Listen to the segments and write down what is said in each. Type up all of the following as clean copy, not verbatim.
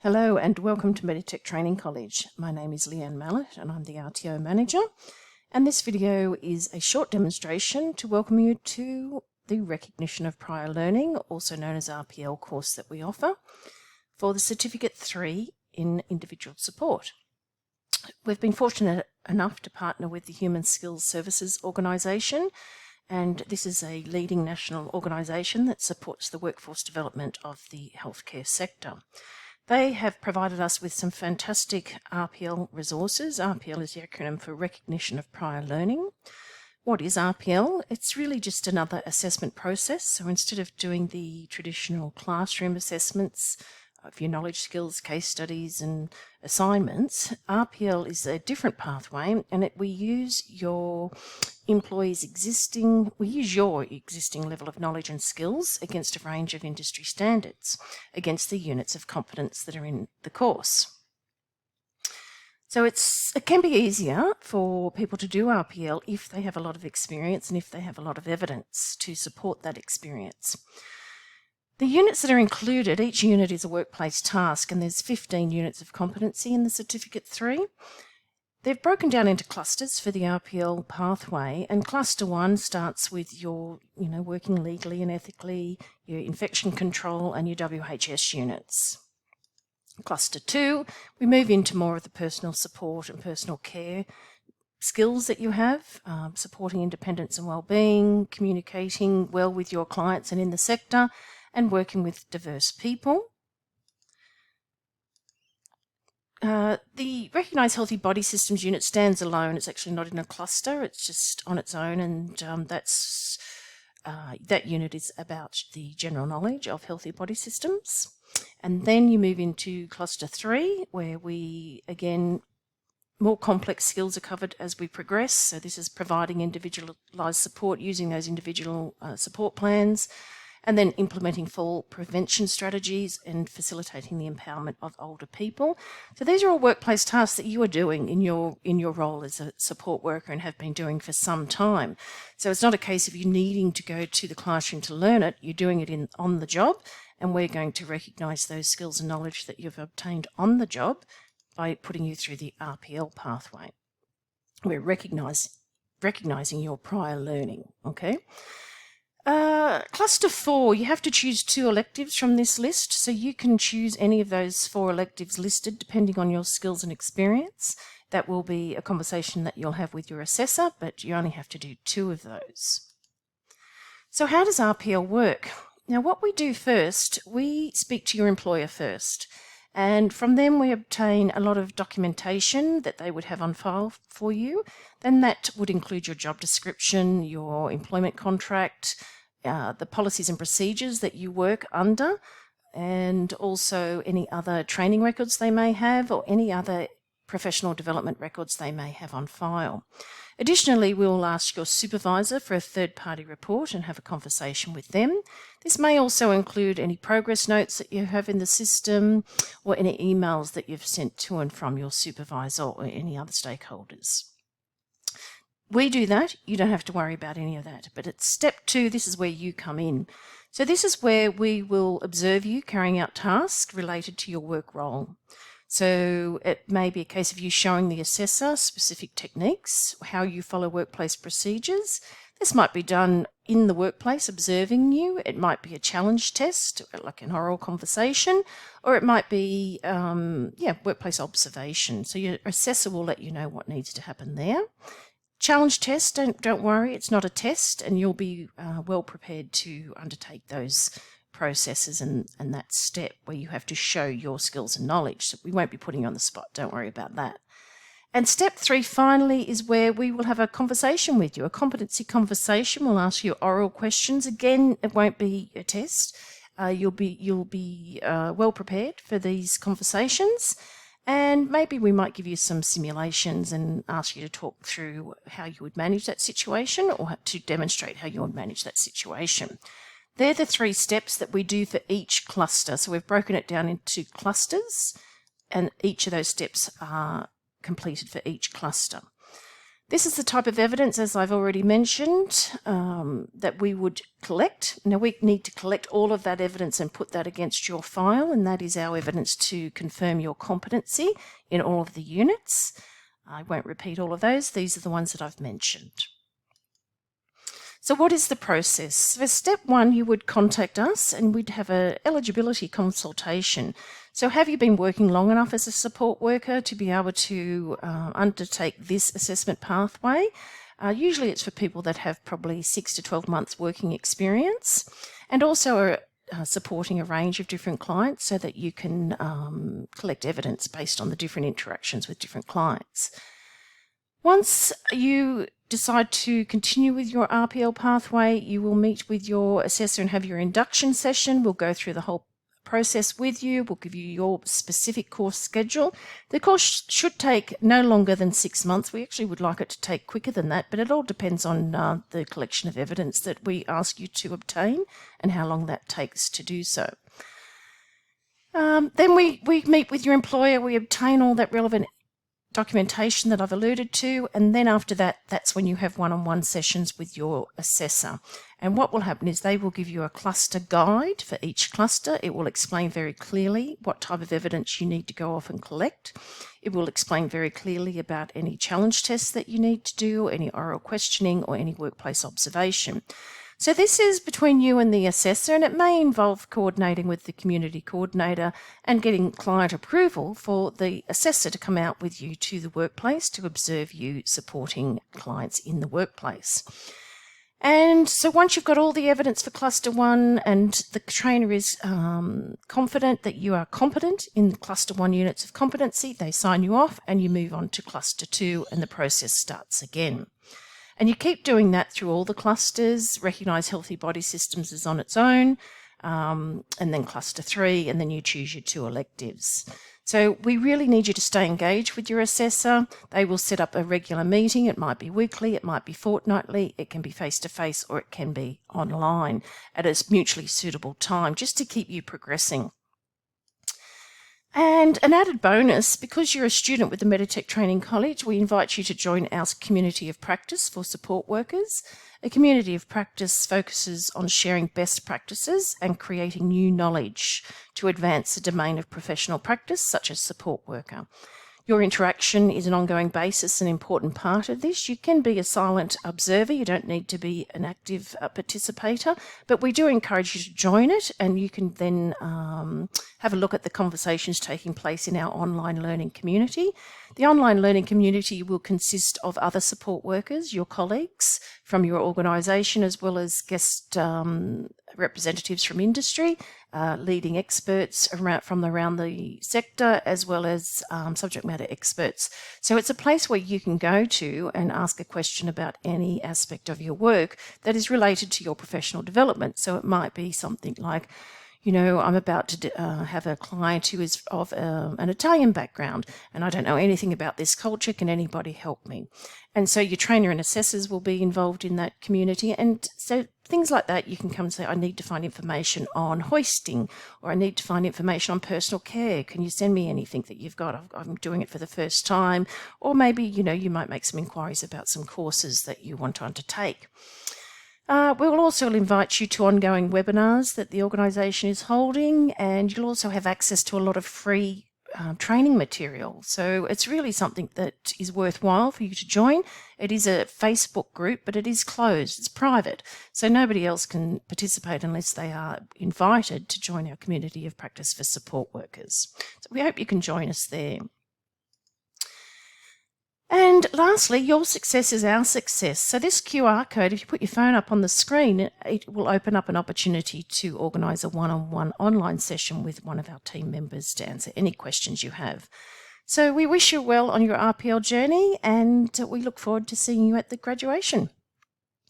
Hello and welcome to Meditech Training College. My name is Leanne Mallett and I'm the RTO Manager. And this video is a short demonstration to welcome you to the Recognition of Prior Learning, also known as RPL course that we offer, for the Certificate 3 in Individual Support. We've been fortunate enough to partner with the Human Skills Services Organisation, and this is a leading national organisation that supports the workforce development of the healthcare sector. They have provided us with some fantastic RPL resources. RPL is the acronym for Recognition of Prior Learning. What is RPL? It's really just another assessment process. So instead of doing the traditional classroom assessments of your knowledge, skills, case studies and assignments, RPL is a different pathway, and we use your existing level of knowledge and skills against a range of industry standards, against the units of competence that are in the course. So it can be easier for people to do RPL if they have a lot of experience and if they have a lot of evidence to support that experience. The units that are included, each unit is a workplace task, and there's 15 units of competency in the Certificate 3. They've broken down into clusters for the RPL pathway, and Cluster 1 starts with your, working legally and ethically, your infection control and your WHS units. Cluster 2, we move into more of the personal support and personal care skills that you have, supporting independence and well-being, communicating well with your clients and in the sector, and working with diverse people. The Recognise Healthy Body Systems unit stands alone. It's actually not in a cluster, it's just on its own, and that unit is about the general knowledge of healthy body systems. And then you move into Cluster 3, where more complex skills are covered as we progress. So this is providing individualised support using those individual support plans, and then implementing fall prevention strategies and facilitating the empowerment of older people. So these are all workplace tasks that you are doing in your role as a support worker and have been doing for some time. So it's not a case of you needing to go to the classroom to learn it, you're doing it on the job, and we're going to recognise those skills and knowledge that you've obtained on the job by putting you through the RPL pathway. We're recognising your prior learning, okay? Cluster 4, you have to choose 2 electives from this list, so you can choose any of those 4 electives listed depending on your skills and experience. That will be a conversation that you'll have with your assessor, but you only have to do 2 of those. So how does RPL work? Now what we do first, we speak to your employer first, and from them we obtain a lot of documentation that they would have on file for you. Then that would include your job description, your employment contract, the policies and procedures that you work under, and also any other training records they may have or any other professional development records they may have on file. Additionally, we'll ask your supervisor for a third-party report and have a conversation with them. This may also include any progress notes that you have in the system or any emails that you've sent to and from your supervisor or any other stakeholders. We do that. You don't have to worry about any of that. But at step 2, this is where you come in. So this is where we will observe you carrying out tasks related to your work role. So it may be a case of you showing the assessor specific techniques, how you follow workplace procedures. This might be done in the workplace, observing you. It might be a challenge test, like an oral conversation, or it might be, workplace observation. So your assessor will let you know what needs to happen there. Challenge test, don't worry, it's not a test, and you'll be well prepared to undertake those processes and that step where you have to show your skills and knowledge. So we won't be putting you on the spot, don't worry about that. And step 3 finally is where we will have a conversation with you, a competency conversation. We'll ask you oral questions. Again, it won't be a test. You'll be well prepared for these conversations, and maybe we might give you some simulations and ask you to talk through how you would manage that situation or to demonstrate how you would manage that situation. They're the 3 steps that we do for each cluster. So we've broken it down into clusters, and each of those steps are completed for each cluster. This is the type of evidence, as I've already mentioned, that we would collect. Now, we need to collect all of that evidence and put that against your file, and that is our evidence to confirm your competency in all of the units. I won't repeat all of those. These are the ones that I've mentioned. So what is the process? For step 1, you would contact us and we'd have an eligibility consultation. So have you been working long enough as a support worker to be able to undertake this assessment pathway? Usually it's for people that have probably 6 to 12 months working experience, and also are supporting a range of different clients so that you can collect evidence based on the different interactions with different clients. Once you decide to continue with your RPL pathway, you will meet with your assessor and have your induction session. We'll go through the whole process with you. We'll give you your specific course schedule. The course should take no longer than 6 months. We actually would like it to take quicker than that, but it all depends on the collection of evidence that we ask you to obtain and how long that takes to do so. Then we meet with your employer. We obtain all that relevant documentation that I've alluded to, and then after that, that's when you have one-on-one sessions with your assessor. And what will happen is they will give you a cluster guide for each cluster. It will explain very clearly what type of evidence you need to go off and collect. It will explain very clearly about any challenge tests that you need to do, any oral questioning, or any workplace observation. So this is between you and the assessor, and it may involve coordinating with the community coordinator and getting client approval for the assessor to come out with you to the workplace to observe you supporting clients in the workplace. And so once you've got all the evidence for cluster 1 and the trainer is confident that you are competent in the cluster 1 units of competency, they sign you off and you move on to cluster 2 and the process starts again. And you keep doing that through all the clusters. Recognise Healthy Body Systems is on its own, and then cluster 3, and then you choose your 2 electives. So we really need you to stay engaged with your assessor. They will set up a regular meeting. It might be weekly, it might be fortnightly, it can be face-to-face, or it can be online at a mutually suitable time, just to keep you progressing. And an added bonus, because you're a student with the Meditech Training College, we invite you to join our community of practice for support workers. A community of practice focuses on sharing best practices and creating new knowledge to advance the domain of professional practice, such as support worker. Your interaction is an ongoing basis, an important part of this. You can be a silent observer. You don't need to be an active participator, but we do encourage you to join it, and you can then have a look at the conversations taking place in our online learning community. The online learning community will consist of other support workers, your colleagues from your organisation, as well as guest representatives from industry, leading experts from around the sector, as well as subject matter experts. So it's a place where you can go to and ask a question about any aspect of your work that is related to your professional development. So it might be something like, you know, I'm about to have a client who is of an Italian background, and I don't know anything about this culture. Can anybody help me? And so your trainer and assessors will be involved in that community. And so things like that, you can come and say, I need to find information on hoisting, or I need to find information on personal care. Can you send me anything that you've got? I'm doing it for the first time. Or maybe, you know, you might make some inquiries about some courses that you want to undertake. We will also invite you to ongoing webinars that the organisation is holding, and you'll also have access to a lot of free training material. So it's really something that is worthwhile for you to join. It is a Facebook group, but it is closed, it's private, so nobody else can participate unless they are invited to join our community of practice for support workers. So we hope you can join us there. And lastly, your success is our success. So this QR code, if you put your phone up on the screen, it will open up an opportunity to organise a one-on-one online session with one of our team members to answer any questions you have. So we wish you well on your RPL journey, and we look forward to seeing you at the graduation.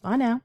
Bye now.